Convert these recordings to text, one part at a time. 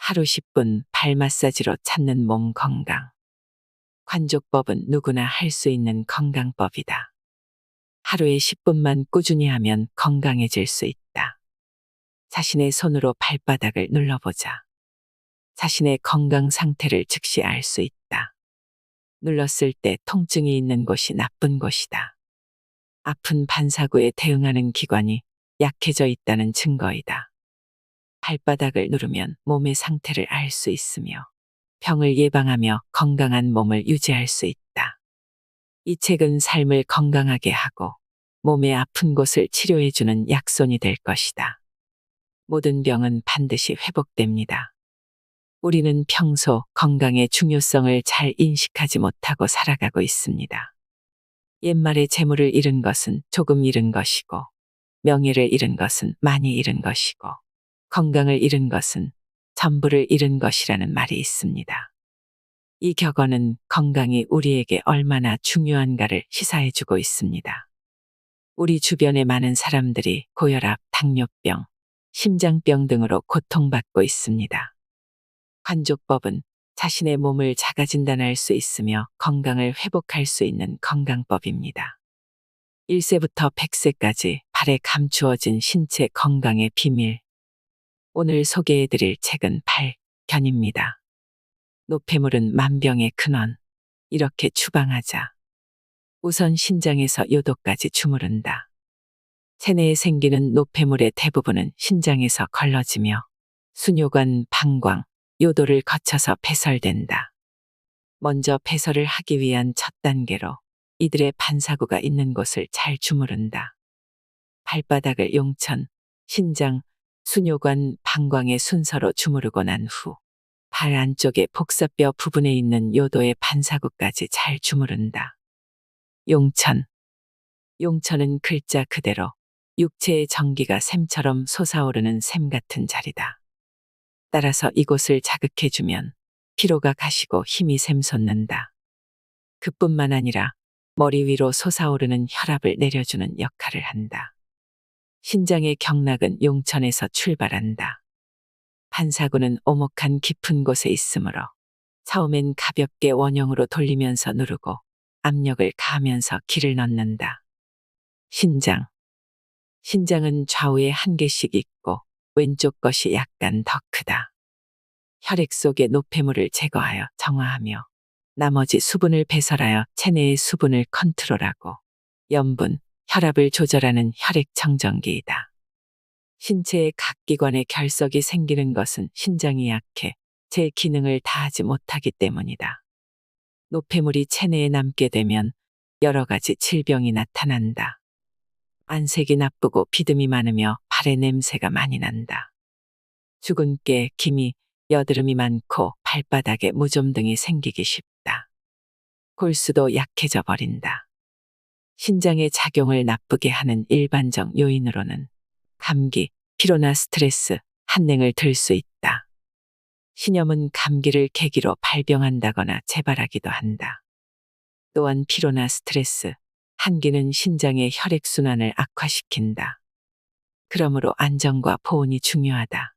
하루 10분 발 마사지로 찾는 몸 건강. 관족법은 누구나 할 수 있는 건강법이다. 하루에 10분만 꾸준히 하면 건강해질 수 있다. 자신의 손으로 발바닥을 눌러보자. 자신의 건강 상태를 즉시 알 수 있다. 눌렀을 때 통증이 있는 곳이 나쁜 곳이다. 아픈 반사구에 대응하는 기관이 약해져 있다는 증거이다. 발바닥을 누르면 몸의 상태를 알 수 있으며 병을 예방하며 건강한 몸을 유지할 수 있다. 이 책은 삶을 건강하게 하고 몸의 아픈 곳을 치료해주는 약손이 될 것이다. 모든 병은 반드시 회복됩니다. 우리는 평소 건강의 중요성을 잘 인식하지 못하고 살아가고 있습니다. 옛말에 재물을 잃은 것은 조금 잃은 것이고, 명예를 잃은 것은 많이 잃은 것이고, 건강을 잃은 것은 전부를 잃은 것이라는 말이 있습니다. 이 격언은 건강이 우리에게 얼마나 중요한가를 시사해주고 있습니다. 우리 주변의 많은 사람들이 고혈압, 당뇨병, 심장병 등으로 고통받고 있습니다. 관족법은 자신의 몸을 자가 진단할 수 있으며 건강을 회복할 수 있는 건강법입니다. 1세부터 100세까지 발에 감추어진 신체 건강의 비밀. 오늘 소개해드릴 책은 발견입니다. 노폐물은 만병의 근원. 이렇게 추방하자. 우선 신장에서 요도까지 주무른다. 체내에 생기는 노폐물의 대부분은 신장에서 걸러지며 수뇨관, 방광, 요도를 거쳐서 배설된다. 먼저 배설을 하기 위한 첫 단계로 이들의 반사구가 있는 곳을 잘 주무른다. 발바닥을 용천, 신장, 수뇨관, 방광의 순서로 주무르고 난 후 발 안쪽의 복사뼈 부분에 있는 요도의 반사구까지 잘 주무른다. 용천. 용천은 글자 그대로 육체의 전기가 샘처럼 솟아오르는 샘 같은 자리다. 따라서 이곳을 자극해주면 피로가 가시고 힘이 샘솟는다. 그뿐만 아니라 머리 위로 솟아오르는 혈압을 내려주는 역할을 한다. 신장의 경락은 용천에서 출발한다. 반사구는 오목한 깊은 곳에 있으므로 처음엔 가볍게 원형으로 돌리면서 누르고 압력을 가하면서 기를 넣는다. 신장. 신장은 좌우에 한 개씩 있고 왼쪽 것이 약간 더 크다. 혈액 속의 노폐물을 제거하여 정화하며 나머지 수분을 배설하여 체내의 수분을 컨트롤하고 염분, 혈압을 조절하는 혈액 청정기이다. 신체의 각 기관에 결석이 생기는 것은 신장이 약해 제 기능을 다하지 못하기 때문이다. 노폐물이 체내에 남게 되면 여러 가지 질병이 나타난다. 안색이 나쁘고 비듬이 많으며 발에 냄새가 많이 난다. 죽은 깨, 기미, 여드름이 많고 발바닥에 무좀 등이 생기기 쉽다. 골수도 약해져 버린다. 신장의 작용을 나쁘게 하는 일반적 요인으로는 감기, 피로나 스트레스, 한냉을 들 수 있다. 신염은 감기를 계기로 발병한다거나 재발하기도 한다. 또한 피로나 스트레스, 한기는 신장의 혈액순환을 악화시킨다. 그러므로 안정과 보온이 중요하다.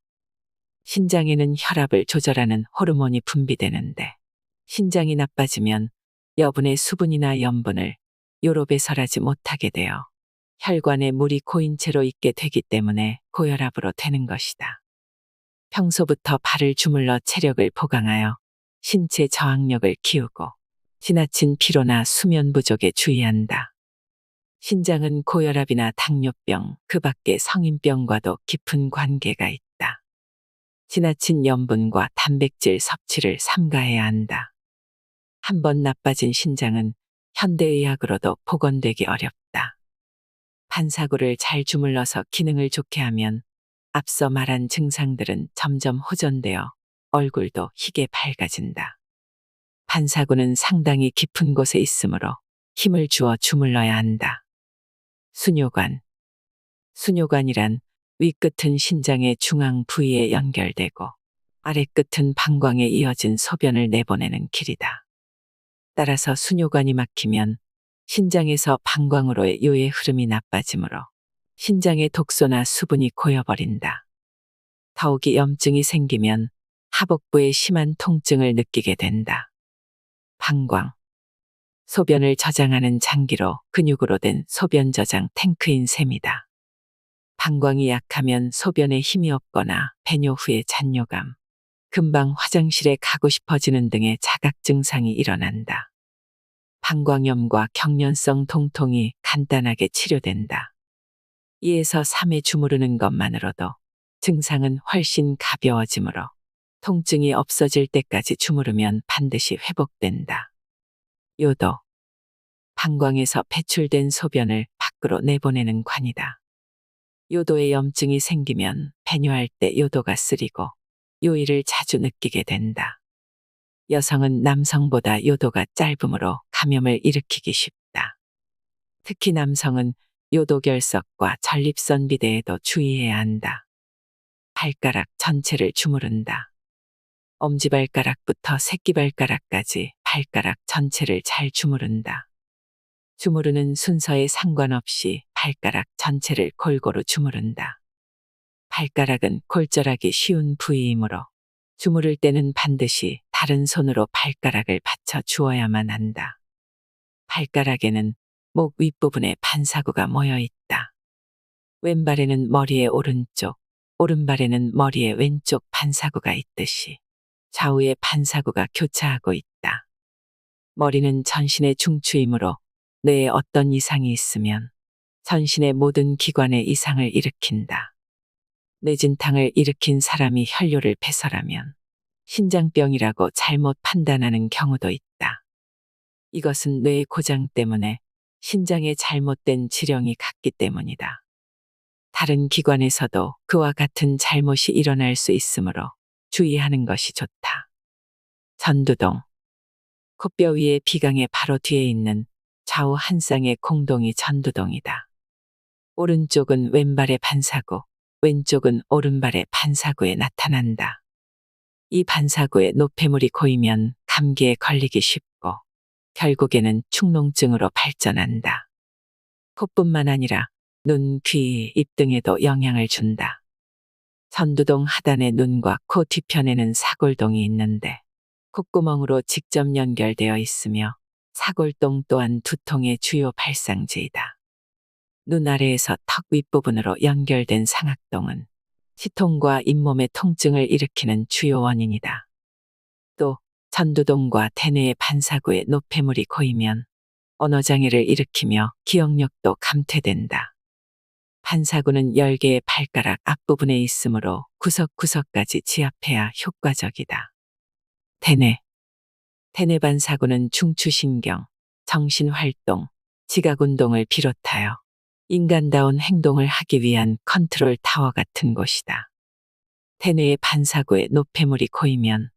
신장에는 혈압을 조절하는 호르몬이 분비되는데 신장이 나빠지면 여분의 수분이나 염분을 요로 배설하지 못하게 되어 혈관에 물이 고인 채로 있게 되기 때문에 고혈압으로 되는 것이다. 평소부터 발을 주물러 체력을 보강하여 신체 저항력을 키우고 지나친 피로나 수면 부족에 주의한다. 신장은 고혈압이나 당뇨병, 그 밖의 성인병과도 깊은 관계가 있다. 지나친 염분과 단백질 섭취를 삼가해야 한다. 한번 나빠진 신장은 현대의학으로도 복원되기 어렵다. 반사구를 잘 주물러서 기능을 좋게 하면 앞서 말한 증상들은 점점 호전되어 얼굴도 희게 밝아진다. 반사구는 상당히 깊은 곳에 있으므로 힘을 주어 주물러야 한다. 수뇨관. 수뇨관이란 윗끝은 신장의 중앙 부위에 연결되고 아랫끝은 방광에 이어진 소변을 내보내는 길이다. 따라서 수뇨관이 막히면 신장에서 방광으로의 요의 흐름이 나빠지므로 신장의 독소나 수분이 고여버린다. 더욱이 염증이 생기면 하복부에 심한 통증을 느끼게 된다. 방광. 소변을 저장하는 장기로 근육으로 된 소변 저장 탱크인 셈이다. 방광이 약하면 소변에 힘이 없거나 배뇨 후에 잔뇨감, 금방 화장실에 가고 싶어지는 등의 자각 증상이 일어난다. 방광염과 경련성 통통이 간단하게 치료된다. 2에서 3회 주무르는 것만으로도 증상은 훨씬 가벼워지므로 통증이 없어질 때까지 주무르면 반드시 회복된다. 요도. 방광에서 배출된 소변을 밖으로 내보내는 관이다. 요도에 염증이 생기면 배뇨할 때 요도가 쓰리고 요일을 자주 느끼게 된다. 여성은 남성보다 요도가 짧으므로 감염을 일으키기 쉽다. 특히 남성은 요도결석과 전립선 비대에도 주의해야 한다. 발가락 전체를 주무른다. 엄지발가락부터 새끼발가락까지 발가락 전체를 잘 주무른다. 주무르는 순서에 상관없이 발가락 전체를 골고루 주무른다. 발가락은 골절하기 쉬운 부위이므로 주무를 때는 반드시 다른 손으로 발가락을 받쳐 주어야만 한다. 발가락에는 목 윗부분에 반사구가 모여 있다. 왼발에는 머리의 오른쪽, 오른발에는 머리의 왼쪽 반사구가 있듯이 좌우의 반사구가 교차하고 있다. 머리는 전신의 중추이므로 뇌에 어떤 이상이 있으면 전신의 모든 기관에 이상을 일으킨다. 뇌진탕을 일으킨 사람이 혈뇨를 배설하면 신장병이라고 잘못 판단하는 경우도 있다. 이것은 뇌의 고장 때문에 신장에 잘못된 지령이 갔기 때문이다. 다른 기관에서도 그와 같은 잘못이 일어날 수 있으므로 주의하는 것이 좋다. 전두동. 코뼈 위에 비강의 바로 뒤에 있는 좌우 한 쌍의 공동이 전두동이다. 오른쪽은 왼발의 반사구, 왼쪽은 오른발의 반사구에 나타난다. 이 반사구에 노폐물이 고이면 감기에 걸리기 쉽고 결국에는 축농증으로 발전한다. 코뿐만 아니라 눈, 귀, 입 등에도 영향을 준다. 전두동 하단의 눈과 코 뒤편에는 사골동이 있는데 콧구멍으로 직접 연결되어 있으며 사골동 또한 두통의 주요 발상지이다. 눈 아래에서 턱 윗부분으로 연결된 상악동은 치통과 잇몸의 통증을 일으키는 주요 원인이다. 또 전두동과 대뇌의 반사구에 노폐물이 고이면 언어장애를 일으키며 기억력도 감퇴된다. 반사구는 10개의 발가락 앞부분에 있으므로 구석구석까지 지압해야 효과적이다. 대뇌. 대뇌 반사구는 중추신경, 정신활동, 지각운동을 비롯하여 인간다운 행동을 하기 위한 컨트롤 타워 같은 곳이다. 대뇌의 반사구에 노폐물이 고이면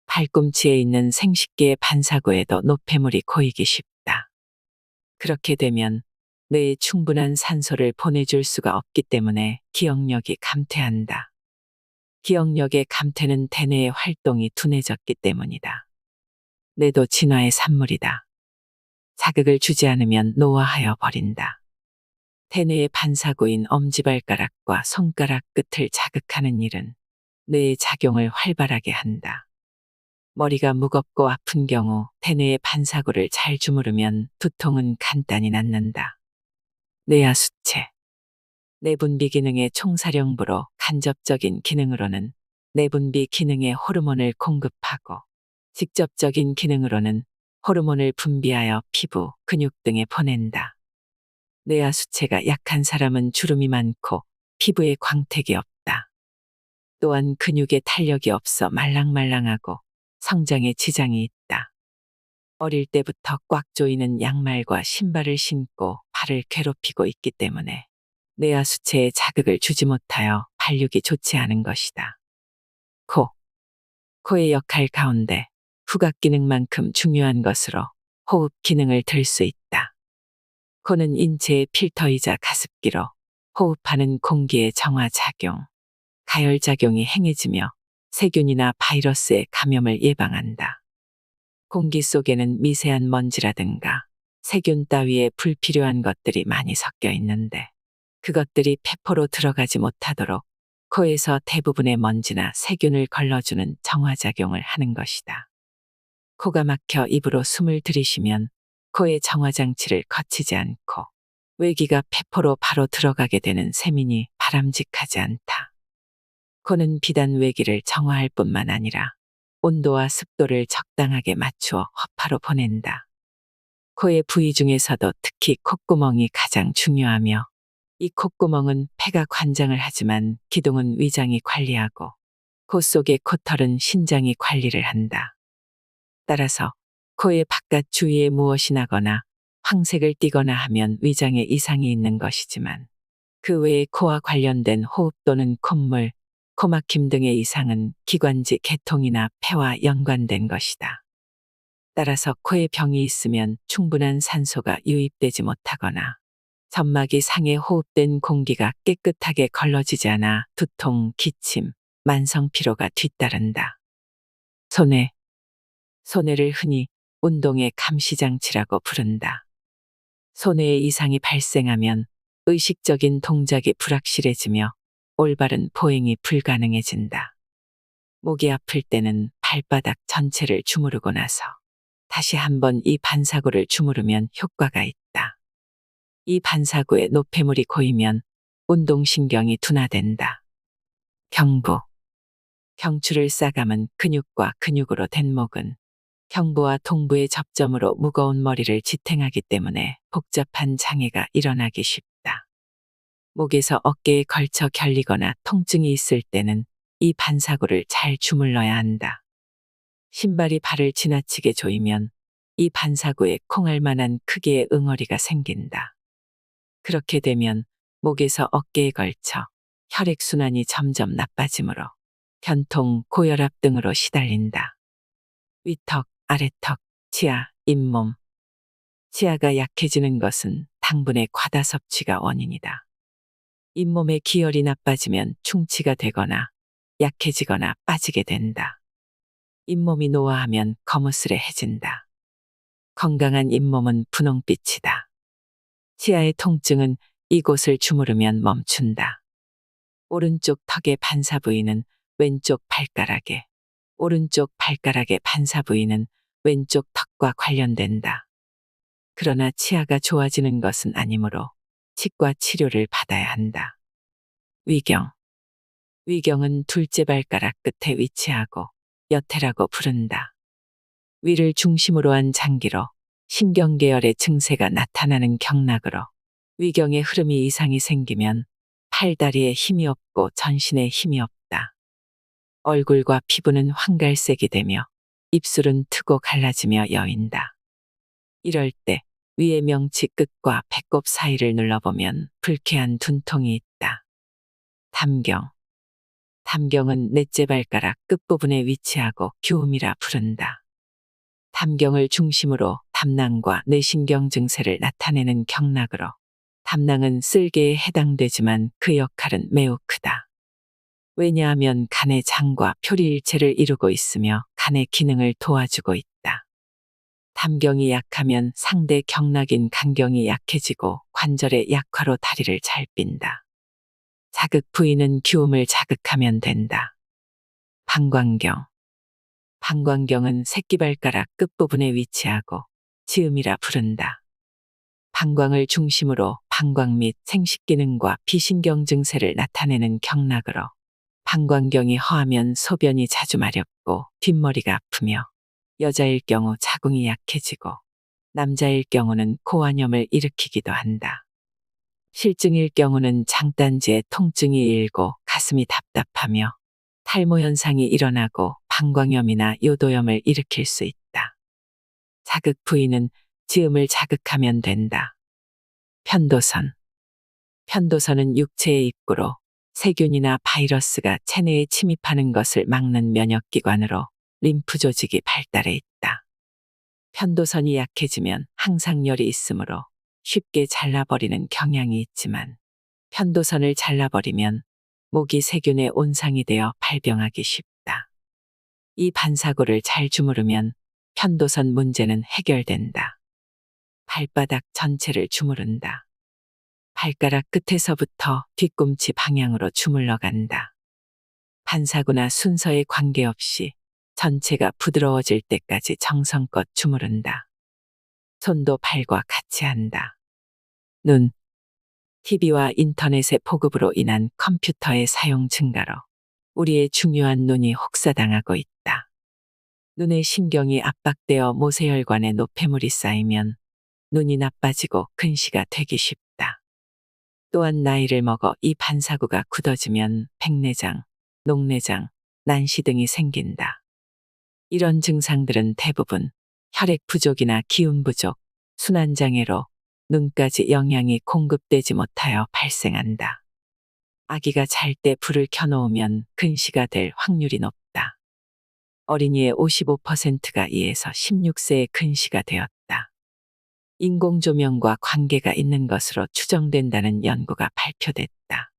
발꿈치에 있는 생식기의 반사구에도 노폐물이 고이기 쉽다. 그렇게 되면 뇌에 충분한 산소를 보내줄 수가 없기 때문에 기억력이 감퇴한다. 기억력의 감퇴는 대뇌의 활동이 둔해졌기 때문이다. 뇌도 진화의 산물이다. 자극을 주지 않으면 노화하여 버린다. 대뇌의 반사구인 엄지발가락과 손가락 끝을 자극하는 일은 뇌의 작용을 활발하게 한다. 머리가 무겁고 아픈 경우 대뇌의 반사구를 잘 주무르면 두통은 간단히 낫는다. 뇌하수체. 내분비 기능의 총사령부로 간접적인 기능으로는 내분비 기능에 호르몬을 공급하고 직접적인 기능으로는 호르몬을 분비하여 피부, 근육 등에 보낸다. 뇌하수체가 약한 사람은 주름이 많고 피부에 광택이 없다. 또한 근육에 탄력이 없어 말랑말랑하고 성장에 지장이 있다. 어릴 때부터 꽉 조이는 양말과 신발을 신고 발을 괴롭히고 있기 때문에 뇌하수체에 자극을 주지 못하여 발육이 좋지 않은 것이다. 코. 코의 역할 가운데 후각 기능만큼 중요한 것으로 호흡 기능을 들 수 있다. 코는 인체의 필터이자 가습기로 호흡하는 공기의 정화작용, 가열작용이 행해지며 세균이나 바이러스의 감염을 예방한다. 공기 속에는 미세한 먼지라든가 세균 따위의 불필요한 것들이 많이 섞여 있는데 그것들이 폐포로 들어가지 못하도록 코에서 대부분의 먼지나 세균을 걸러주는 정화작용을 하는 것이다. 코가 막혀 입으로 숨을 들이쉬면 코의 정화장치를 거치지 않고 외기가 폐포로 바로 들어가게 되는 셈이니 바람직하지 않다. 코는 비단 외기를 정화할 뿐만 아니라 온도와 습도를 적당하게 맞추어 허파로 보낸다. 코의 부위 중에서도 특히 콧구멍이 가장 중요하며 이 콧구멍은 폐가 관장을 하지만 기둥은 위장이 관리하고 코 속의 코털은 신장이 관리를 한다. 따라서 코의 바깥 주위에 무엇이 나거나 황색을 띠거나 하면 위장에 이상이 있는 것이지만 그 외에 코와 관련된 호흡 또는 콧물, 코막힘 등의 이상은 기관지 개통이나 폐와 연관된 것이다. 따라서 코에 병이 있으면 충분한 산소가 유입되지 못하거나 점막이 상해 호흡된 공기가 깨끗하게 걸러지지 않아 두통, 기침, 만성 피로가 뒤따른다. 손해. 손해를 흔히 운동의 감시장치라고 부른다. 손해의 이상이 발생하면 의식적인 동작이 불확실해지며 올바른 보행이 불가능해진다. 목이 아플 때는 발바닥 전체를 주무르고 나서 다시 한번 이 반사구를 주무르면 효과가 있다. 이 반사구에 노폐물이 고이면 운동신경이 둔화된다. 경부. 경추를 싸감은 근육과 근육으로 된 목은 경부와 동부의 접점으로 무거운 머리를 지탱하기 때문에 복잡한 장애가 일어나기 쉽다. 목에서 어깨에 걸쳐 결리거나 통증이 있을 때는 이 반사구를 잘 주물러야 한다. 신발이 발을 지나치게 조이면 이 반사구에 콩알만한 크기의 응어리가 생긴다. 그렇게 되면 목에서 어깨에 걸쳐 혈액순환이 점점 나빠지므로 견통, 고혈압 등으로 시달린다. 위턱, 아래턱, 치아, 잇몸. 치아가 약해지는 것은 당분의 과다 섭취가 원인이다. 잇몸의 기혈이 나빠지면 충치가 되거나 약해지거나 빠지게 된다. 잇몸이 노화하면 거무스레해진다. 건강한 잇몸은 분홍빛이다. 치아의 통증은 이곳을 주무르면 멈춘다. 오른쪽 턱의 반사 부위는 왼쪽 발가락에, 오른쪽 발가락의 반사 부위는 왼쪽 턱과 관련된다. 그러나 치아가 좋아지는 것은 아니므로 치과 치료를 받아야 한다. 위경. 위경은 둘째 발가락 끝에 위치하고 여태라고 부른다. 위를 중심으로 한 장기로 신경계열의 증세가 나타나는 경락으로 위경의 흐름이 이상이 생기면 팔다리에 힘이 없고 전신에 힘이 없다. 얼굴과 피부는 황갈색이 되며 입술은 트고 갈라지며 여인다. 이럴 때 위의 명치 끝과 배꼽 사이를 눌러보면 불쾌한 둔통이 있다. 담경. 담경은 넷째 발가락 끝부분에 위치하고 규음이라 부른다. 담경을 중심으로 담낭과 뇌신경 증세를 나타내는 경락으로 담낭은 쓸개에 해당되지만 그 역할은 매우 크다. 왜냐하면 간의 장과 표리일체를 이루고 있으며 간의 기능을 도와주고 있다. 담경이 약하면 상대 경락인 간경이 약해지고 관절의 약화로 다리를 잘 삔다. 자극 부위는 규음을 자극하면 된다. 방광경. 방광경은 새끼발가락 끝부분에 위치하고 지음이라 부른다. 방광을 중심으로 방광 및 생식기능과 비신경 증세를 나타내는 경락으로 방광경이 허하면 소변이 자주 마렵고 뒷머리가 아프며 여자일 경우 자궁이 약해지고 남자일 경우는 고환염을 일으키기도 한다. 실증일 경우는 장단지에 통증이 일고 가슴이 답답하며 탈모 현상이 일어나고 방광염이나 요도염을 일으킬 수 있다. 자극 부위는 지음을 자극하면 된다. 편도선. 편도선은 육체의 입구로 세균이나 바이러스가 체내에 침입하는 것을 막는 면역기관으로 림프 조직이 발달해 있다. 편도선이 약해지면 항상열이 있으므로 쉽게 잘라버리는 경향이 있지만 편도선을 잘라버리면 목이 세균의 온상이 되어 발병하기 쉽다. 이 반사구를 잘 주무르면 편도선 문제는 해결된다. 발바닥 전체를 주무른다. 발가락 끝에서부터 뒤꿈치 방향으로 주물러 간다. 반사구나 순서에 관계없이 전체가 부드러워질 때까지 정성껏 주무른다. 손도 발과 같이 한다. 눈, TV와 인터넷의 보급으로 인한 컴퓨터의 사용 증가로 우리의 중요한 눈이 혹사당하고 있다. 눈의 신경이 압박되어 모세혈관에 노폐물이 쌓이면 눈이 나빠지고 근시가 되기 쉽다. 또한 나이를 먹어 이 반사구가 굳어지면 백내장, 녹내장, 난시 등이 생긴다. 이런 증상들은 대부분 혈액 부족이나 기운 부족, 순환장애로 눈까지 영양이 공급되지 못하여 발생한다. 아기가 잘 때 불을 켜놓으면 근시가 될 확률이 높다. 어린이의 55%가 2에서 16세에 근시가 되었다. 인공조명과 관계가 있는 것으로 추정된다는 연구가 발표됐다.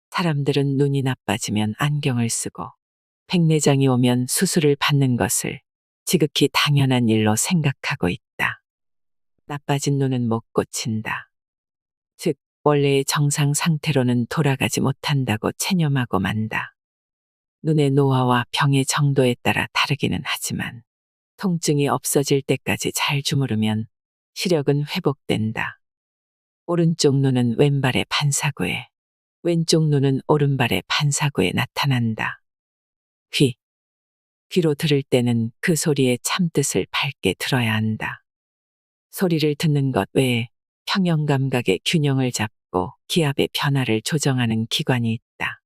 사람들은 눈이 나빠지면 안경을 쓰고 백내장이 오면 수술을 받는 것을 지극히 당연한 일로 생각하고 있다. 나빠진 눈은 못 고친다. 즉, 원래의 정상 상태로는 돌아가지 못한다고 체념하고 만다. 눈의 노화와 병의 정도에 따라 다르기는 하지만 통증이 없어질 때까지 잘 주무르면 시력은 회복된다. 오른쪽 눈은 왼발의 반사구에, 왼쪽 눈은 오른발의 반사구에 나타난다. 귀로 들을 때는 그 소리의 참뜻을 밝게 들어야 한다. 소리를 듣는 것 외에 평형감각의 균형을 잡고 기압의 변화를 조정하는 기관이 있다.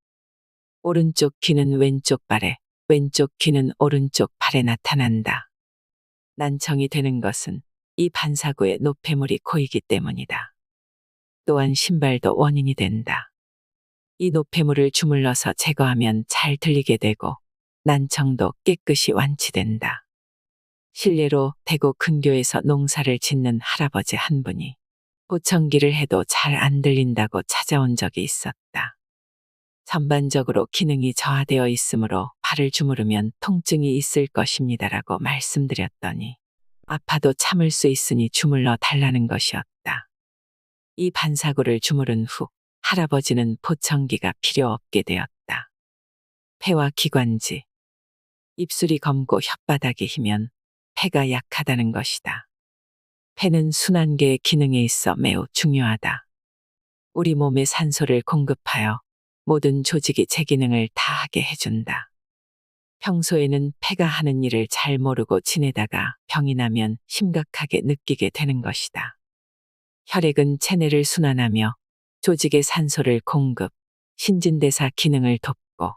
오른쪽 귀는 왼쪽 발에, 왼쪽 귀는 오른쪽 발에 나타난다. 난청이 되는 것은 이 반사구에 노폐물이 고이기 때문이다. 또한 신발도 원인이 된다. 이 노폐물을 주물러서 제거하면 잘 들리게 되고 난청도 깨끗이 완치된다. 실례로 대구 근교에서 농사를 짓는 할아버지 한 분이 보청기를 해도 잘 안 들린다고 찾아온 적이 있었다. 전반적으로 기능이 저하되어 있으므로 발을 주무르면 통증이 있을 것입니다라고 말씀드렸더니 아파도 참을 수 있으니 주물러 달라는 것이었다. 이 반사구를 주무른 후 할아버지는 보청기가 필요 없게 되었다. 폐와 기관지, 입술이 검고 혓바닥이 희면 폐가 약하다는 것이다. 폐는 순환계의 기능에 있어 매우 중요하다. 우리 몸에 산소를 공급하여 모든 조직이 제 기능을 다하게 해준다. 평소에는 폐가 하는 일을 잘 모르고 지내다가 병이 나면 심각하게 느끼게 되는 것이다. 혈액은 체내를 순환하며 조직의 산소를 공급, 신진대사 기능을 돕고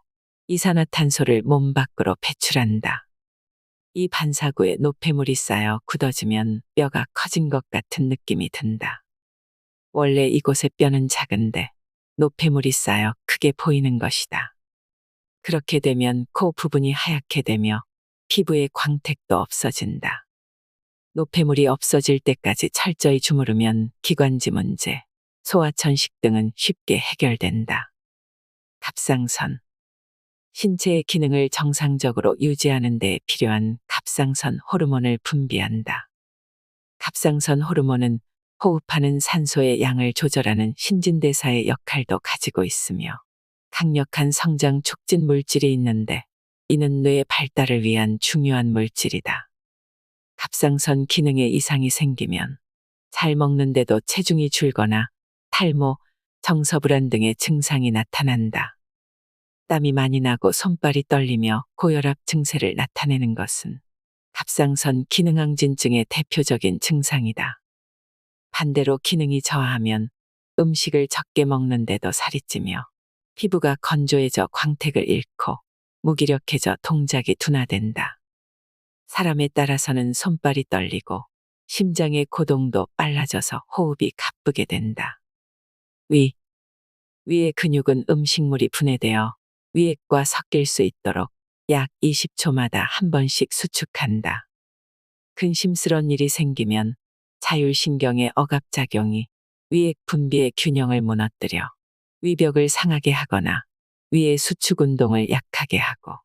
이산화탄소를 몸 밖으로 배출한다. 이 반사구에 노폐물이 쌓여 굳어지면 뼈가 커진 것 같은 느낌이 든다. 원래 이곳의 뼈는 작은데 노폐물이 쌓여 크게 보이는 것이다. 그렇게 되면 코 부분이 하얗게 되며 피부의 광택도 없어진다. 노폐물이 없어질 때까지 철저히 주무르면 기관지 문제, 소화천식 등은 쉽게 해결된다. 갑상선. 신체의 기능을 정상적으로 유지하는 데 필요한 갑상선 호르몬을 분비한다. 갑상선 호르몬은 호흡하는 산소의 양을 조절하는 신진대사의 역할도 가지고 있으며 강력한 성장 촉진 물질이 있는데 이는 뇌의 발달을 위한 중요한 물질이다. 갑상선 기능에 이상이 생기면 잘 먹는데도 체중이 줄거나 탈모, 정서불안 등의 증상이 나타난다. 땀이 많이 나고 손발이 떨리며 고혈압 증세를 나타내는 것은 갑상선 기능항진증의 대표적인 증상이다. 반대로 기능이 저하하면 음식을 적게 먹는데도 살이 찌며 피부가 건조해져 광택을 잃고 무기력해져 동작이 둔화된다. 사람에 따라서는 손발이 떨리고 심장의 고동도 빨라져서 호흡이 가쁘게 된다. 위의 근육은 음식물이 분해되어 위액과 섞일 수 있도록 약 20초마다 한 번씩 수축한다. 근심스러운 일이 생기면 자율신경의 억압작용이 위액 분비의 균형을 무너뜨려 위벽을 상하게 하거나 위의 수축 운동을 약하게 하고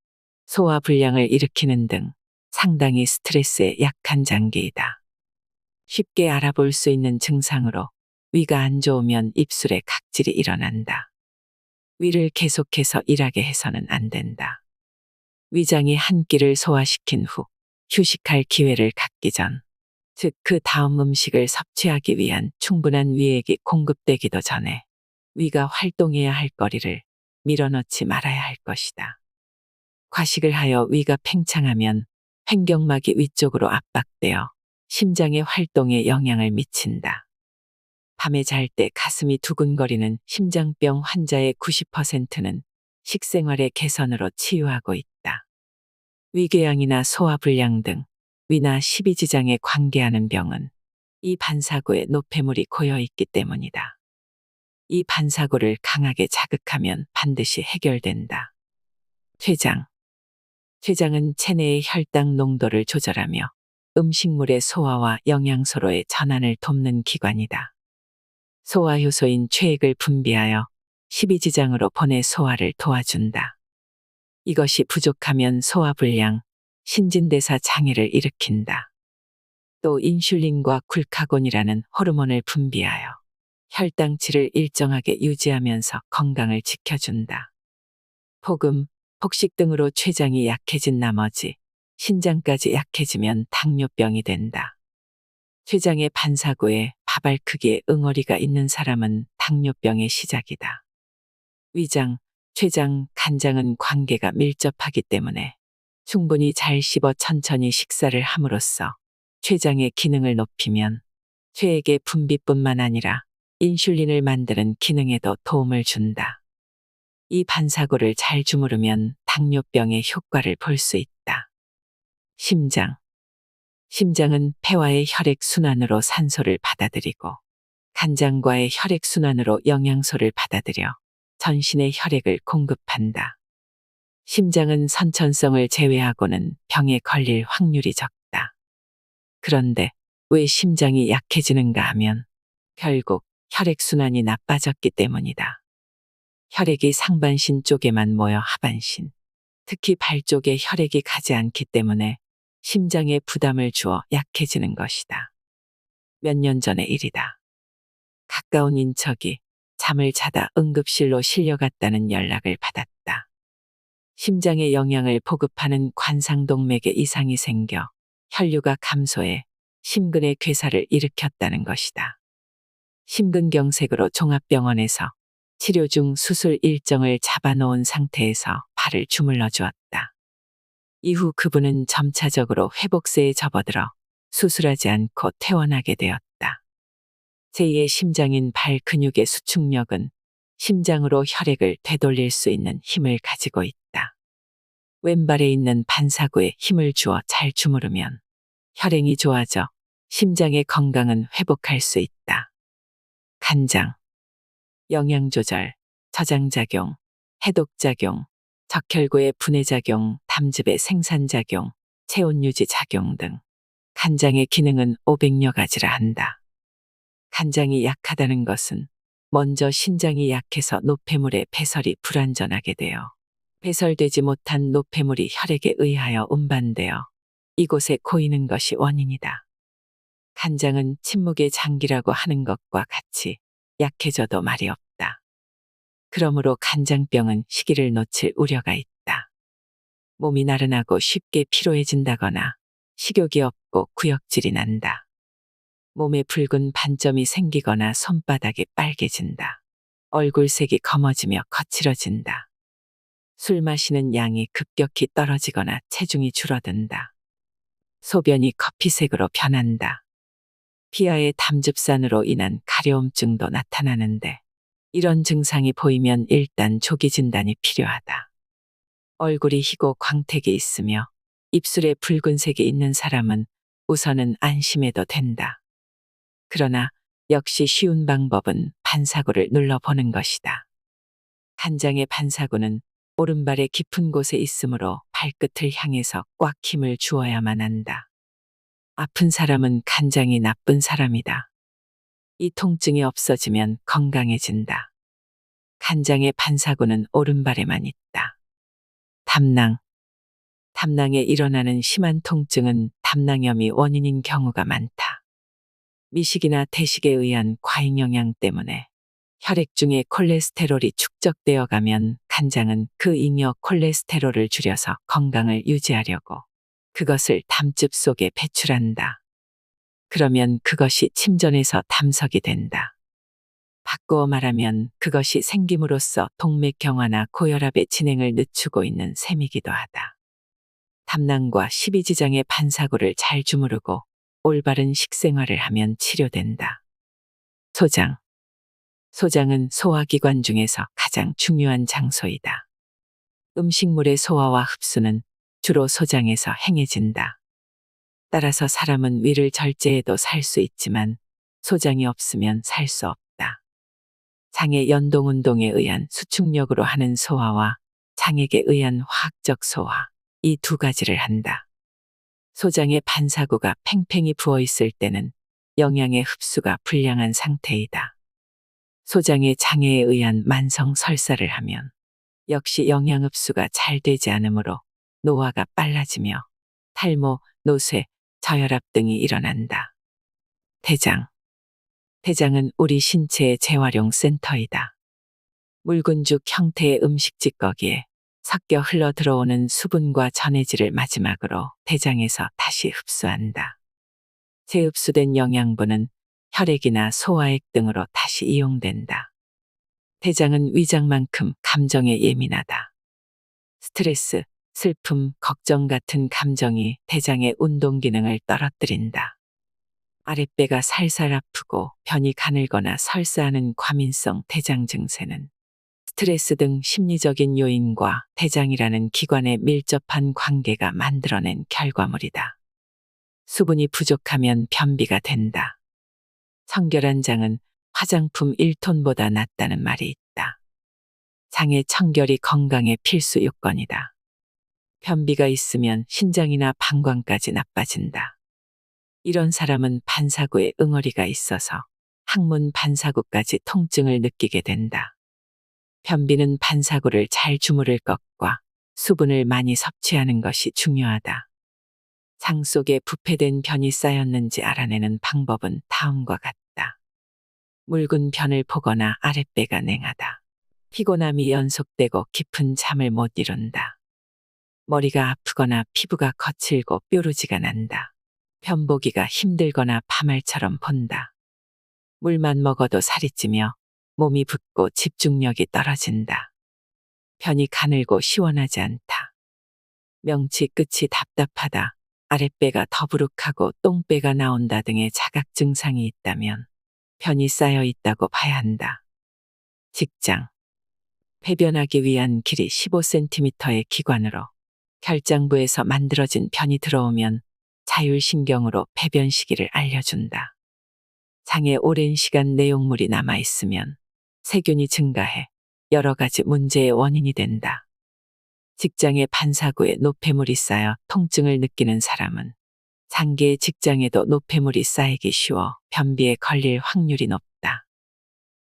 소화불량을 일으키는 등 상당히 스트레스에 약한 장기이다. 쉽게 알아볼 수 있는 증상으로 위가 안 좋으면 입술에 각질이 일어난다. 위를 계속해서 일하게 해서는 안 된다. 위장이 한 끼를 소화시킨 후 휴식할 기회를 갖기 전, 즉 그 다음 음식을 섭취하기 위한 충분한 위액이 공급되기도 전에 위가 활동해야 할 거리를 밀어넣지 말아야 할 것이다. 과식을 하여 위가 팽창하면 횡격막이 위쪽으로 압박되어 심장의 활동에 영향을 미친다. 밤에 잘 때 가슴이 두근거리는 심장병 환자의 90%는 식생활의 개선으로 치유하고 있다. 위궤양이나 소화불량 등 위나 십이지장에 관계하는 병은 이 반사구에 노폐물이 고여 있기 때문이다. 이 반사구를 강하게 자극하면 반드시 해결된다. 췌장. 췌장은 체내의 혈당 농도를 조절하며 음식물의 소화와 영양소로의 전환을 돕는 기관이다. 소화효소인 체액을 분비하여 십이지장으로 보내 소화를 도와준다. 이것이 부족하면 소화불량, 신진대사 장애를 일으킨다. 또 인슐린과 글카곤이라는 호르몬을 분비하여 혈당치를 일정하게 유지하면서 건강을 지켜준다. 폭음, 폭식 등으로 췌장이 약해진 나머지 신장까지 약해지면 당뇨병이 된다. 췌장의 반사구에 밥알 크기의 응어리가 있는 사람은 당뇨병의 시작이다. 위장, 췌장, 간장은 관계가 밀접하기 때문에 충분히 잘 씹어 천천히 식사를 함으로써 췌장의 기능을 높이면 췌액의 분비뿐만 아니라 인슐린을 만드는 기능에도 도움을 준다. 이 반사구를 잘 주무르면 당뇨병의 효과를 볼 수 있다. 심장. 심장은 폐와의 혈액순환으로 산소를 받아들이고 간장과의 혈액순환으로 영양소를 받아들여 전신의 혈액을 공급한다. 심장은 선천성을 제외하고는 병에 걸릴 확률이 적다. 그런데 왜 심장이 약해지는가 하면 결국 혈액순환이 나빠졌기 때문이다. 혈액이 상반신 쪽에만 모여 하반신, 특히 발 쪽에 혈액이 가지 않기 때문에 심장에 부담을 주어 약해지는 것이다. 몇 년 전의 일이다. 가까운 인척이 잠을 자다 응급실로 실려갔다는 연락을 받았다. 심장에 영양을 보급하는 관상동맥에 이상이 생겨 혈류가 감소해 심근의 괴사를 일으켰다는 것이다. 심근경색으로 종합병원에서 치료 중 수술 일정을 잡아놓은 상태에서 발을 주물러 주었다. 이후 그분은 점차적으로 회복세에 접어들어 수술하지 않고 퇴원하게 되었다. 제2의 심장인 발 근육의 수축력은 심장으로 혈액을 되돌릴 수 있는 힘을 가지고 있다. 왼발에 있는 반사구에 힘을 주어 잘 주무르면 혈행이 좋아져 심장의 건강은 회복할 수 있다. 간장. 영양조절, 저장작용, 해독작용, 적혈구의 분해작용, 담즙의 생산작용, 체온유지 작용 등 간장의 기능은 500여 가지라 한다. 간장이 약하다는 것은 먼저 신장이 약해서 노폐물의 배설이 불완전하게 되어 배설되지 못한 노폐물이 혈액에 의하여 운반되어 이곳에 고이는 것이 원인이다. 간장은 침묵의 장기라고 하는 것과 같이 약해져도 말이 없다. 그러므로 간장병은 시기를 놓칠 우려가 있다. 몸이 나른하고 쉽게 피로해진다거나 식욕이 없고 구역질이 난다. 몸에 붉은 반점이 생기거나 손바닥이 빨개진다. 얼굴색이 검어지며 거칠어진다. 술 마시는 양이 급격히 떨어지거나 체중이 줄어든다. 소변이 커피색으로 변한다. 피하의 담즙산으로 인한 가려움증도 나타나는데 이런 증상이 보이면 일단 조기 진단이 필요하다. 얼굴이 희고 광택이 있으며 입술에 붉은색이 있는 사람은 우선은 안심해도 된다. 그러나 역시 쉬운 방법은 반사구를 눌러보는 것이다. 간장의 반사구는 오른발의 깊은 곳에 있으므로 발끝을 향해서 꽉 힘을 주어야만 한다. 아픈 사람은 간장이 나쁜 사람이다. 이 통증이 없어지면 건강해진다. 간장의 반사구는 오른발에만 있다. 담낭. 담낭에 일어나는 심한 통증은 담낭염이 원인인 경우가 많다. 미식이나 태식에 의한 과잉 영양 때문에 혈액 중에 콜레스테롤이 축적되어 가면 간장은 그 잉여 콜레스테롤을 줄여서 건강을 유지하려고 그것을 담즙 속에 배출한다. 그러면 그것이 침전해서 담석이 된다. 바꾸어 말하면 그것이 생김으로써 동맥경화나 고혈압의 진행을 늦추고 있는 셈이기도 하다. 담낭과 십이지장의 반사구를 잘 주무르고 올바른 식생활을 하면 치료된다. 소장. 소장은 소화기관 중에서 가장 중요한 장소이다. 음식물의 소화와 흡수는 주로 소장에서 행해진다. 따라서 사람은 위를 절제해도 살 수 있지만 소장이 없으면 살 수 없다. 장의 연동운동에 의한 수축력으로 하는 소화와 장액에 의한 화학적 소화, 이 두 가지를 한다. 소장의 반사구가 팽팽히 부어 있을 때는 영양의 흡수가 불량한 상태이다. 소장의 장애에 의한 만성 설사를 하면 역시 영양 흡수가 잘 되지 않으므로 노화가 빨라지며 탈모, 노쇠, 저혈압 등이 일어난다. 대장. 대장은 우리 신체의 재활용 센터이다. 묽은죽 형태의 음식 찌꺼기에 섞여 흘러 들어오는 수분과 전해질을 마지막으로 대장에서 다시 흡수한다. 재흡수된 영양분은 혈액이나 소화액 등으로 다시 이용된다. 대장은 위장만큼 감정에 예민하다. 스트레스, 슬픔, 걱정 같은 감정이 대장의 운동 기능을 떨어뜨린다. 아랫배가 살살 아프고 변이 가늘거나 설사하는 과민성 대장 증세는 스트레스 등 심리적인 요인과 대장이라는 기관의 밀접한 관계가 만들어낸 결과물이다. 수분이 부족하면 변비가 된다. 청결한 장은 화장품 1톤보다 낫다는 말이 있다. 장의 청결이 건강의 필수 요건이다. 변비가 있으면 신장이나 방광까지 나빠진다. 이런 사람은 반사구에 응어리가 있어서 항문 반사구까지 통증을 느끼게 된다. 변비는 반사구를 잘 주무를 것과 수분을 많이 섭취하는 것이 중요하다. 장 속에 부패된 변이 쌓였는지 알아내는 방법은 다음과 같다. 묽은 변을 보거나 아랫배가 냉하다. 피곤함이 연속되고 깊은 잠을 못 이룬다. 머리가 아프거나 피부가 거칠고 뾰루지가 난다. 편보기가 힘들거나 파말처럼 본다. 물만 먹어도 살이 찌며 몸이 붓고 집중력이 떨어진다. 변이 가늘고 시원하지 않다. 명치 끝이 답답하다. 아랫배가 더부룩하고 똥배가 나온다 등의 자각 증상이 있다면 변이 쌓여 있다고 봐야 한다. 직장. 배변하기 위한 길이 15cm의 기관으로 결장부에서 만들어진 변이 들어오면 자율신경으로 배변 시기를 알려준다. 장에 오랜 시간 내용물이 남아있으면 세균이 증가해 여러 가지 문제의 원인이 된다. 직장의 반사구에 노폐물이 쌓여 통증을 느끼는 사람은 장기의 직장에도 노폐물이 쌓이기 쉬워 변비에 걸릴 확률이 높다.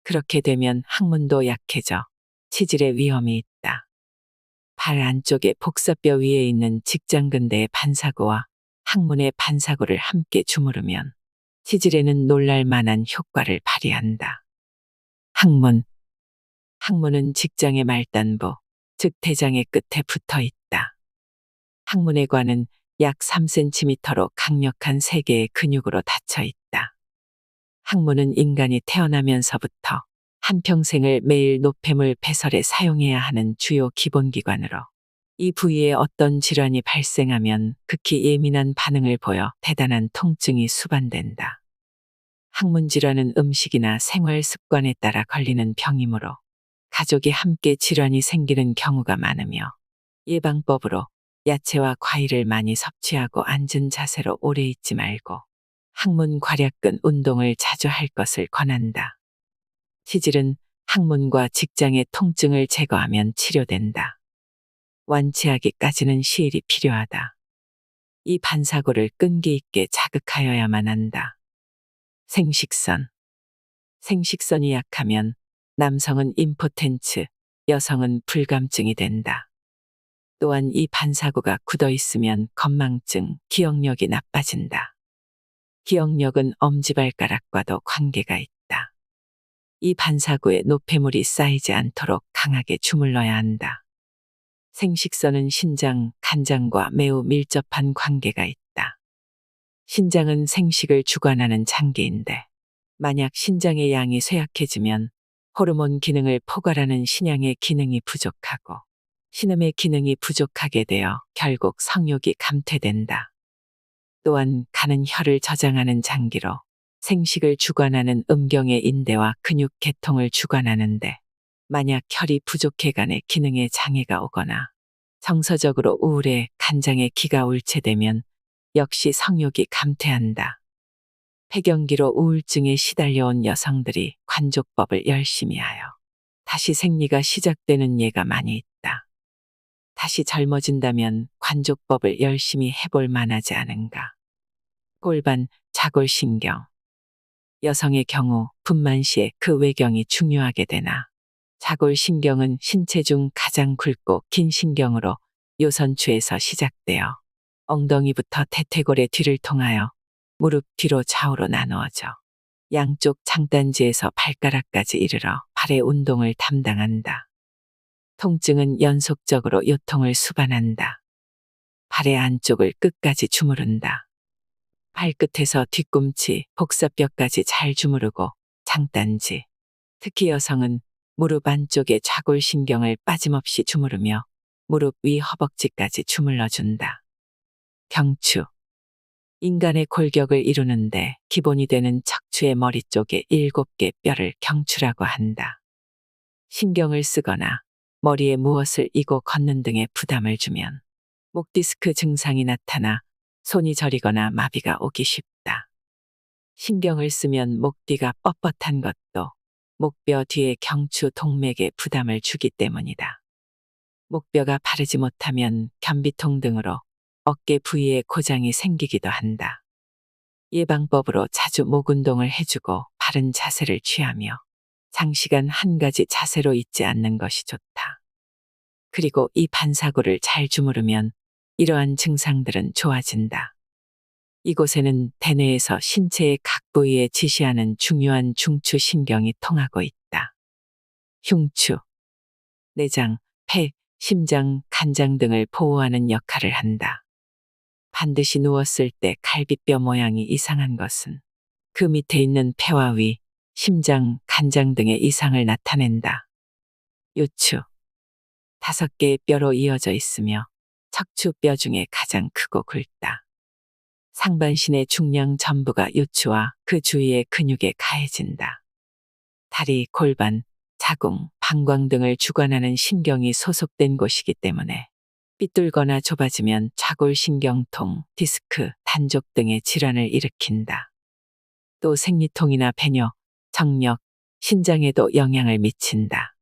그렇게 되면 항문도 약해져 치질의 위험이 있다. 발 안쪽에 복사뼈 위에 있는 직장근대의 반사구와 항문의 반사구를 함께 주무르면 치질에는 놀랄 만한 효과를 발휘한다. 항문. 항문은 직장의 말단부, 즉 대장의 끝에 붙어 있다. 항문의 관은 약 3cm로 강력한 3개의 근육으로 닫혀 있다. 항문은 인간이 태어나면서부터 한평생을 매일 노폐물 배설에 사용해야 하는 주요 기본기관으로 이 부위에 어떤 질환이 발생하면 극히 예민한 반응을 보여 대단한 통증이 수반된다. 항문 질환은 음식이나 생활 습관에 따라 걸리는 병이므로 가족이 함께 질환이 생기는 경우가 많으며 예방법으로 야채와 과일을 많이 섭취하고 앉은 자세로 오래 있지 말고 항문 괄약근 운동을 자주 할 것을 권한다. 치질은 항문과 직장의 통증을 제거하면 치료된다. 완치하기까지는 시일이 필요하다. 이 반사구를 끈기 있게 자극하여야만 한다. 생식선. 생식선이 약하면 남성은 임포텐츠, 여성은 불감증이 된다. 또한 이 반사구가 굳어 있으면 건망증, 기억력이 나빠진다. 기억력은 엄지발가락과도 관계가 있다. 이 반사구에 노폐물이 쌓이지 않도록 강하게 주물러야 한다. 생식선은 신장, 간장과 매우 밀접한 관계가 있다. 신장은 생식을 주관하는 장기인데 만약 신장의 양이 쇠약해지면 호르몬 기능을 포괄하는 신양의 기능이 부족하고 신음의 기능이 부족하게 되어 결국 성욕이 감퇴된다. 또한 간은 혈을 저장하는 장기로 생식을 주관하는 음경의 인대와 근육 계통을 주관하는데 만약 혈이 부족해 간의 기능에 장애가 오거나 정서적으로 우울해 간장에 기가 울체되면 역시 성욕이 감퇴한다. 폐경기로 우울증에 시달려온 여성들이 관족법을 열심히 하여 다시 생리가 시작되는 예가 많이 있다. 다시 젊어진다면 관족법을 열심히 해볼 만하지 않은가. 골반, 자골신경. 여성의 경우 분만 시에 그 외경이 중요하게 되나 자골신경은 신체 중 가장 굵고 긴 신경으로 요선추에서 시작되어 엉덩이부터 태퇴골의 뒤를 통하여 무릎 뒤로 좌우로 나누어져 양쪽 장단지에서 발가락까지 이르러 발의 운동을 담당한다. 통증은 연속적으로 요통을 수반한다. 발의 안쪽을 끝까지 주무른다. 발끝에서 뒤꿈치, 복사뼈까지 잘 주무르고 장단지, 특히 여성은 무릎 안쪽의 좌골신경을 빠짐없이 주무르며 무릎 위 허벅지까지 주물러준다. 경추. 인간의 골격을 이루는데 기본이 되는 척추의 머리 쪽에 7개 뼈를 경추라고 한다. 신경을 쓰거나 머리에 무엇을 이고 걷는 등의 부담을 주면 목 디스크 증상이 나타나 손이 저리거나 마비가 오기 쉽다. 신경을 쓰면 목 뒤가 뻣뻣한 것도 목뼈 뒤의 경추 동맥에 부담을 주기 때문이다. 목뼈가 바르지 못하면 변비통 등으로 어깨 부위에 고장이 생기기도 한다. 예방법으로 자주 목 운동을 해주고 바른 자세를 취하며 장시간 한 가지 자세로 있지 않는 것이 좋다. 그리고 이 반사구를 잘 주무르면 이러한 증상들은 좋아진다. 이곳에는 대뇌에서 신체의 각 부위에 지시하는 중요한 중추신경이 통하고 있다. 흉추. 내장, 폐, 심장, 간장 등을 보호하는 역할을 한다. 반드시 누웠을 때 갈비뼈 모양이 이상한 것은 그 밑에 있는 폐와 위, 심장, 간장 등의 이상을 나타낸다. 요추. 5개의 뼈로 이어져 있으며 척추뼈 중에 가장 크고 굵다. 상반신의 중량 전부가 요추와 그 주위의 근육에 가해진다. 다리, 골반, 자궁, 방광 등을 주관하는 신경이 소속된 곳이기 때문에 삐뚤거나 좁아지면 좌골신경통, 디스크, 단족 등의 질환을 일으킨다. 또 생리통이나 배뇨, 정력, 신장에도 영향을 미친다.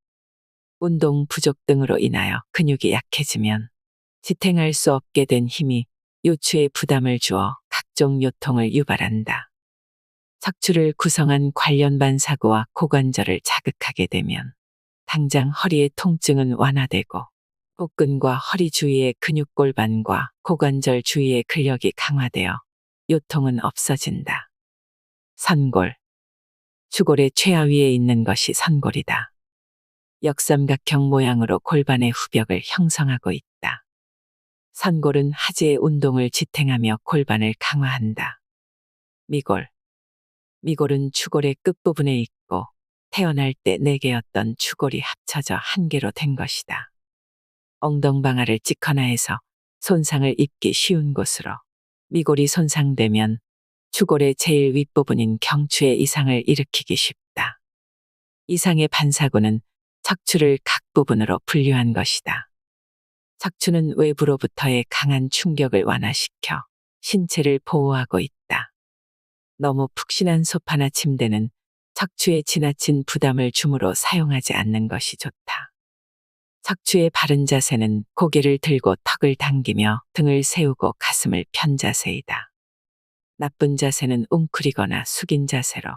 운동 부족 등으로 인하여 근육이 약해지면 지탱할 수 없게 된 힘이 요추에 부담을 주어 각종 요통을 유발한다. 척추를 구성한 관련 반사구와 고관절을 자극하게 되면 당장 허리의 통증은 완화되고 복근과 허리 주위의 근육골반과 고관절 주위의 근력이 강화되어 요통은 없어진다. 선골. 추골의 최하위에 있는 것이 선골이다. 역삼각형 모양으로 골반의 후벽을 형성하고 있다. 선골은 하지의 운동을 지탱하며 골반을 강화한다. 미골. 미골은 추골의 끝부분에 있고 태어날 때 4개였던 추골이 합쳐져 1개로 된 것이다. 엉덩방아를 찍거나 해서 손상을 입기 쉬운 곳으로 미골이 손상되면 추골의 제일 윗부분인 경추에 이상을 일으키기 쉽다. 이상의 반사구는 척추를 각 부분으로 분류한 것이다. 척추는 외부로부터의 강한 충격을 완화시켜 신체를 보호하고 있다. 너무 푹신한 소파나 침대는 척추에 지나친 부담을 주므로 사용하지 않는 것이 좋다. 척추의 바른 자세는 고개를 들고 턱을 당기며 등을 세우고 가슴을 편 자세이다. 나쁜 자세는 웅크리거나 숙인 자세로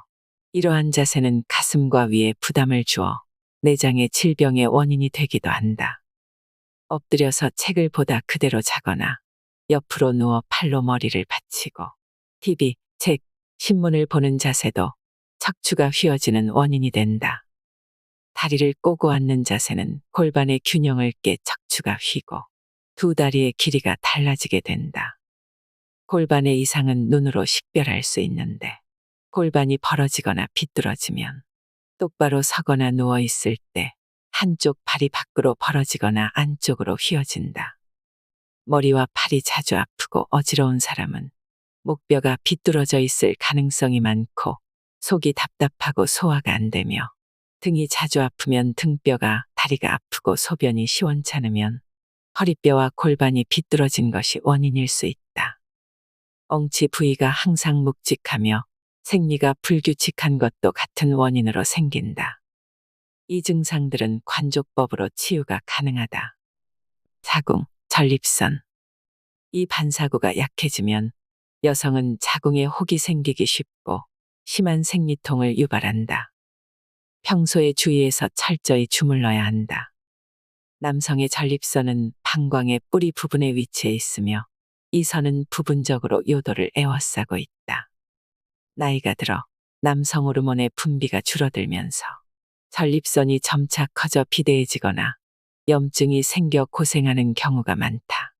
이러한 자세는 가슴과 위에 부담을 주어 내장의 질병의 원인이 되기도 한다. 엎드려서 책을 보다 그대로 자거나 옆으로 누워 팔로 머리를 받치고 TV, 책, 신문을 보는 자세도 척추가 휘어지는 원인이 된다. 다리를 꼬고 앉는 자세는 골반의 균형을 깨 척추가 휘고 두 다리의 길이가 달라지게 된다. 골반의 이상은 눈으로 식별할 수 있는데 골반이 벌어지거나 비뚤어지면 똑바로 서거나 누워 있을 때 한쪽 팔이 밖으로 벌어지거나 안쪽으로 휘어진다. 머리와 팔이 자주 아프고 어지러운 사람은 목뼈가 비뚤어져 있을 가능성이 많고 속이 답답하고 소화가 안 되며 등이 자주 아프면 등뼈가, 다리가 아프고 소변이 시원찮으면 허리뼈와 골반이 비뚤어진 것이 원인일 수 있다. 엉치 부위가 항상 묵직하며 생리가 불규칙한 것도 같은 원인으로 생긴다. 이 증상들은 관족법으로 치유가 가능하다. 자궁, 전립선. 이 반사구가 약해지면 여성은 자궁에 혹이 생기기 쉽고 심한 생리통을 유발한다. 평소에 주위에서 철저히 주물러야 한다. 남성의 전립선은 방광의 뿌리 부분에 위치해 있으며 이 선은 부분적으로 요도를 에워싸고 있다. 나이가 들어 남성 호르몬의 분비가 줄어들면서 전립선이 점차 커져 비대해지거나 염증이 생겨 고생하는 경우가 많다.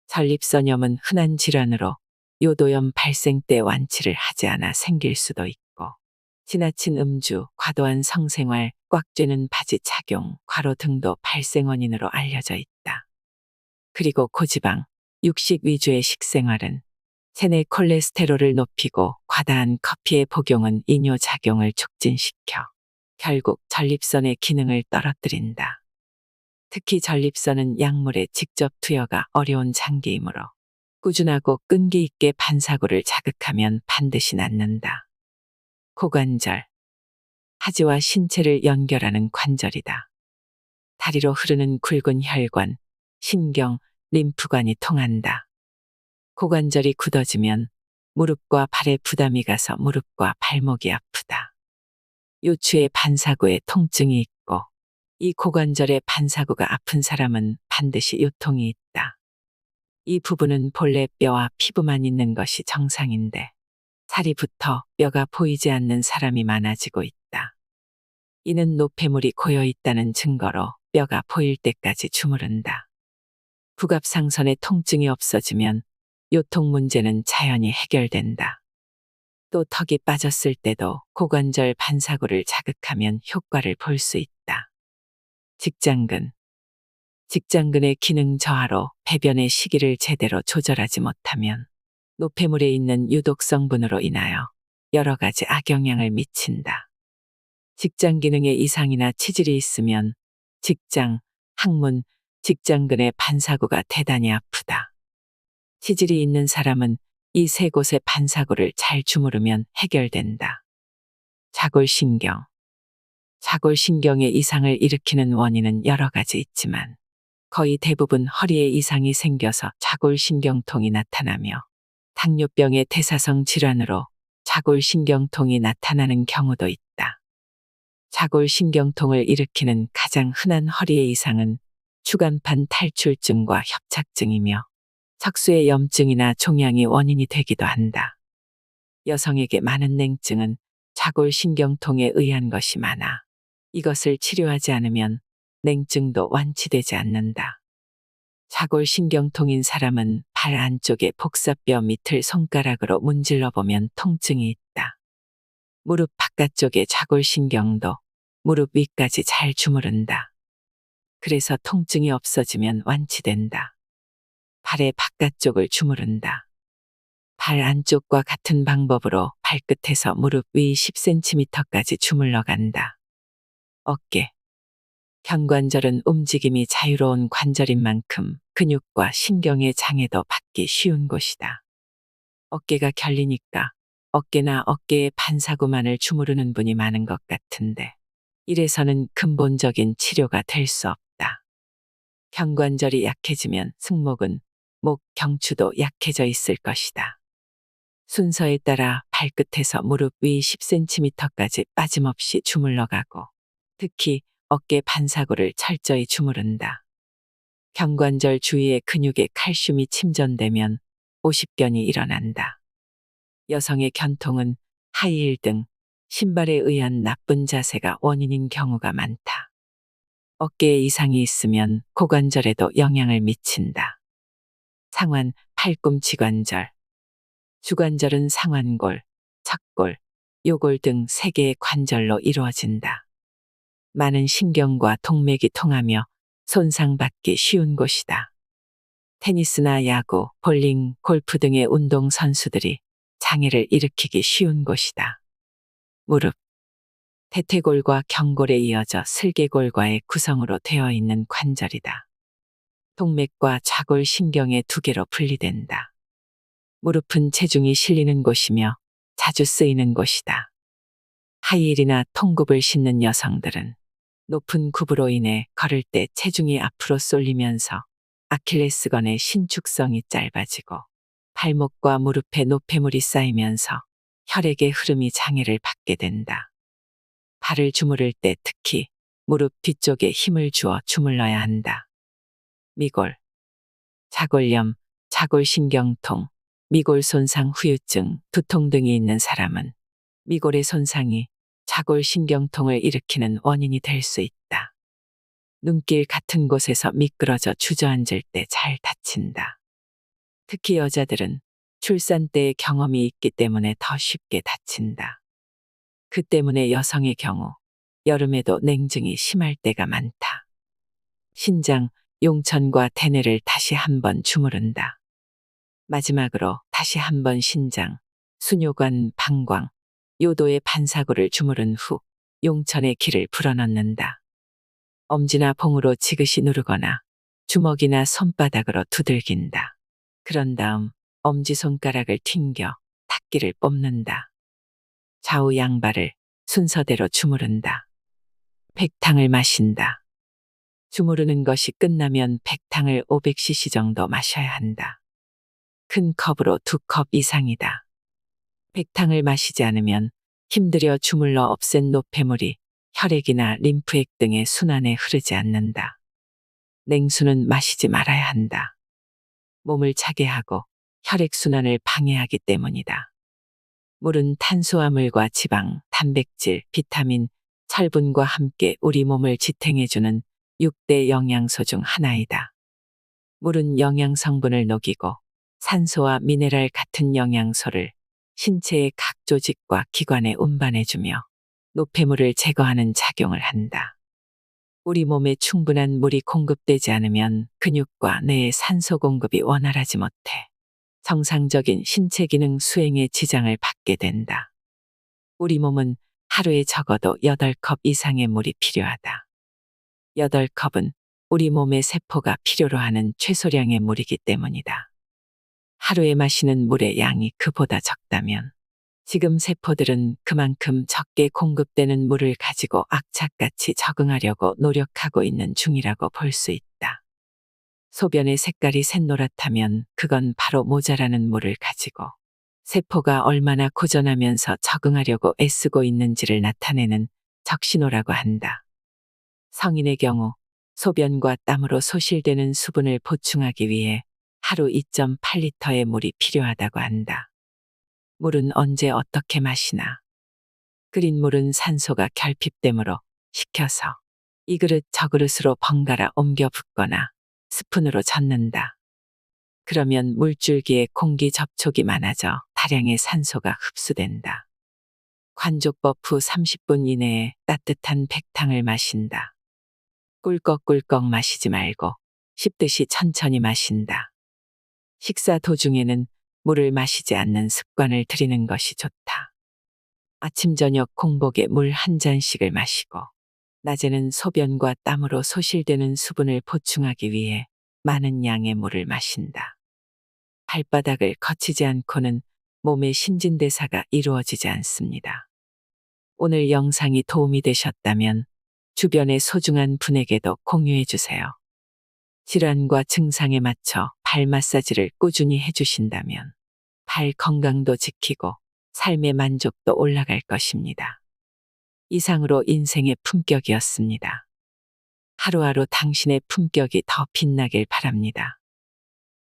전립선염은 흔한 질환으로 요도염 발생 때 완치를 하지 않아 생길 수도 있고 지나친 음주, 과도한 성생활, 꽉 쬐는 바지 착용, 과로 등도 발생 원인으로 알려져 있다. 그리고 고지방, 육식 위주의 식생활은 체내 콜레스테롤을 높이고 과다한 커피의 복용은 이뇨작용을 촉진시켜 결국 전립선의 기능을 떨어뜨린다. 특히 전립선은 약물의 직접 투여가 어려운 장기이므로 꾸준하고 끈기 있게 반사구를 자극하면 반드시 낫는다. 고관절. 하지와 신체를 연결하는 관절이다. 다리로 흐르는 굵은 혈관, 신경, 림프관이 통한다. 고관절이 굳어지면 무릎과 발에 부담이 가서 무릎과 발목이 아프다. 요추의 반사구에 통증이 있고 이 고관절의 반사구가 아픈 사람은 반드시 요통이 있다. 이 부분은 본래 뼈와 피부만 있는 것이 정상인데 살이 붙어 뼈가 보이지 않는 사람이 많아지고 있다. 이는 노폐물이 고여 있다는 증거로 뼈가 보일 때까지 주무른다. 부갑상선의 통증이 없어지면 요통 문제는 자연히 해결된다. 또 턱이 빠졌을 때도 고관절 반사구를 자극하면 효과를 볼 수 있다. 직장근. 직장근의 기능 저하로 배변의 시기를 제대로 조절하지 못하면 노폐물에 있는 유독 성분으로 인하여 여러 가지 악영향을 미친다. 직장 기능에 이상이나 치질이 있으면 직장, 항문, 직장근의 반사구가 대단히 아프다. 치질이 있는 사람은 이 세 곳의 반사구를 잘 주무르면 해결된다. 자골신경. 자골신경의 이상을 일으키는 원인은 여러 가지 있지만 거의 대부분 허리에 이상이 생겨서 자골신경통이 나타나며 당뇨병의 대사성 질환으로 자골신경통이 나타나는 경우도 있다. 자골신경통을 일으키는 가장 흔한 허리의 이상은 추간판 탈출증과 협착증이며 척수의 염증이나 종양이 원인이 되기도 한다. 여성에게 많은 냉증은 자골신경통에 의한 것이 많아 이것을 치료하지 않으면 냉증도 완치되지 않는다. 자골신경통인 사람은 발 안쪽의 복사뼈 밑을 손가락으로 문질러 보면 통증이 있다. 무릎 바깥쪽의 자골신경도 무릎 위까지 잘 주무른다. 그래서 통증이 없어지면 완치된다. 발의 바깥쪽을 주무른다. 발 안쪽과 같은 방법으로 발끝에서 무릎 위 10cm까지 주물러 간다. 어깨. 견관절은 움직임이 자유로운 관절인 만큼 근육과 신경의 장애도 받기 쉬운 곳이다. 어깨가 결리니까 어깨나 어깨의 반사구만을 주무르는 분이 많은 것 같은데 이래서는 근본적인 치료가 될 수 없다. 견관절이 약해지면 승모근, 목, 경추도 약해져 있을 것이다. 순서에 따라 발끝에서 무릎 위 10cm까지 빠짐없이 주물러 가고 특히 어깨 반사구를 철저히 주무른다. 견관절 주위의 근육에 칼슘이 침전되면 오십견이 일어난다. 여성의 견통은 하이힐 등 신발에 의한 나쁜 자세가 원인인 경우가 많다. 어깨에 이상이 있으면 고관절에도 영향을 미친다. 상완, 팔꿈치 관절. 주관절은 상완골, 척골, 요골 등 3개의 관절로 이루어진다. 많은 신경과 동맥이 통하며 손상받기 쉬운 곳이다. 테니스나 야구, 볼링, 골프 등의 운동 선수들이 장애를 일으키기 쉬운 곳이다. 무릎. 대퇴골과 경골에 이어져 슬개골과의 구성으로 되어 있는 관절이다. 동맥과 좌골 신경의 2개로 분리된다. 무릎은 체중이 실리는 곳이며 자주 쓰이는 곳이다. 하이힐이나 통굽을 신는 여성들은 높은 굽으로 인해 걸을 때 체중이 앞으로 쏠리면서 아킬레스건의 신축성이 짧아지고 발목과 무릎에 노폐물이 쌓이면서 혈액의 흐름이 장애를 받게 된다. 발을 주무를 때 특히 무릎 뒤쪽에 힘을 주어 주물러야 한다. 미골. 자골염, 자골신경통, 미골 손상 후유증, 두통 등이 있는 사람은 미골의 손상이 자골신경통을 일으키는 원인이 될 수 있다. 눈길 같은 곳에서 미끄러져 주저앉을 때 잘 다친다. 특히 여자들은 출산 때의 경험이 있기 때문에 더 쉽게 다친다. 그 때문에 여성의 경우 여름에도 냉증이 심할 때가 많다. 신장, 용천과 대뇌를 다시 한번 주무른다. 마지막으로 다시 한번 신장, 수뇨관, 방광, 요도의 반사구를 주무른 후 용천의 기를 불어넣는다. 엄지나 봉으로 지그시 누르거나 주먹이나 손바닥으로 두들긴다. 그런 다음 엄지손가락을 튕겨 탁기를 뽑는다. 좌우 양발을 순서대로 주무른다. 백탕을 마신다. 주무르는 것이 끝나면 백탕을 500cc 정도 마셔야 한다. 큰 컵으로 2컵 이상이다. 백탕을 마시지 않으면 힘들여 주물러 없앤 노폐물이 혈액이나 림프액 등의 순환에 흐르지 않는다. 냉수는 마시지 말아야 한다. 몸을 차게 하고 혈액순환을 방해하기 때문이다. 물은 탄수화물과 지방, 단백질, 비타민, 철분과 함께 우리 몸을 지탱해주는 6대 영양소 중 하나이다. 물은 영양 성분을 녹이고 산소와 미네랄 같은 영양소를 신체의 각 조직과 기관에 운반해주며 노폐물을 제거하는 작용을 한다. 우리 몸에 충분한 물이 공급되지 않으면 근육과 뇌의 산소 공급이 원활하지 못해 정상적인 신체 기능 수행에 지장을 받게 된다. 우리 몸은 하루에 적어도 8컵 이상의 물이 필요하다. 8컵은 우리 몸의 세포가 필요로 하는 최소량의 물이기 때문이다. 하루에 마시는 물의 양이 그보다 적다면 지금 세포들은 그만큼 적게 공급되는 물을 가지고 악착같이 적응하려고 노력하고 있는 중이라고 볼 수 있다. 소변의 색깔이 샛노랗다면 그건 바로 모자라는 물을 가지고 세포가 얼마나 고전하면서 적응하려고 애쓰고 있는지를 나타내는 적신호라고 한다. 성인의 경우 소변과 땀으로 소실되는 수분을 보충하기 위해 하루 2.8리터의 물이 필요하다고 한다. 물은 언제 어떻게 마시나? 끓인 물은 산소가 결핍되므로 식혀서 이 그릇 저 그릇으로 번갈아 옮겨 붓거나 스푼으로 젓는다. 그러면 물줄기에 공기 접촉이 많아져 다량의 산소가 흡수된다. 관족법 후 30분 이내에 따뜻한 백탕을 마신다. 꿀꺽꿀꺽 마시지 말고 씹듯이 천천히 마신다. 식사 도중에는 물을 마시지 않는 습관을 들이는 것이 좋다. 아침 저녁 공복에 물 한 잔씩을 마시고 낮에는 소변과 땀으로 소실되는 수분을 보충하기 위해 많은 양의 물을 마신다. 발바닥을 거치지 않고는 몸의 신진대사가 이루어지지 않습니다. 오늘 영상이 도움이 되셨다면 주변의 소중한 분에게도 공유해 주세요. 질환과 증상에 맞춰 발 마사지를 꾸준히 해주신다면 발 건강도 지키고 삶의 만족도 올라갈 것입니다. 이상으로 인생의 품격이었습니다. 하루하루 당신의 품격이 더 빛나길 바랍니다.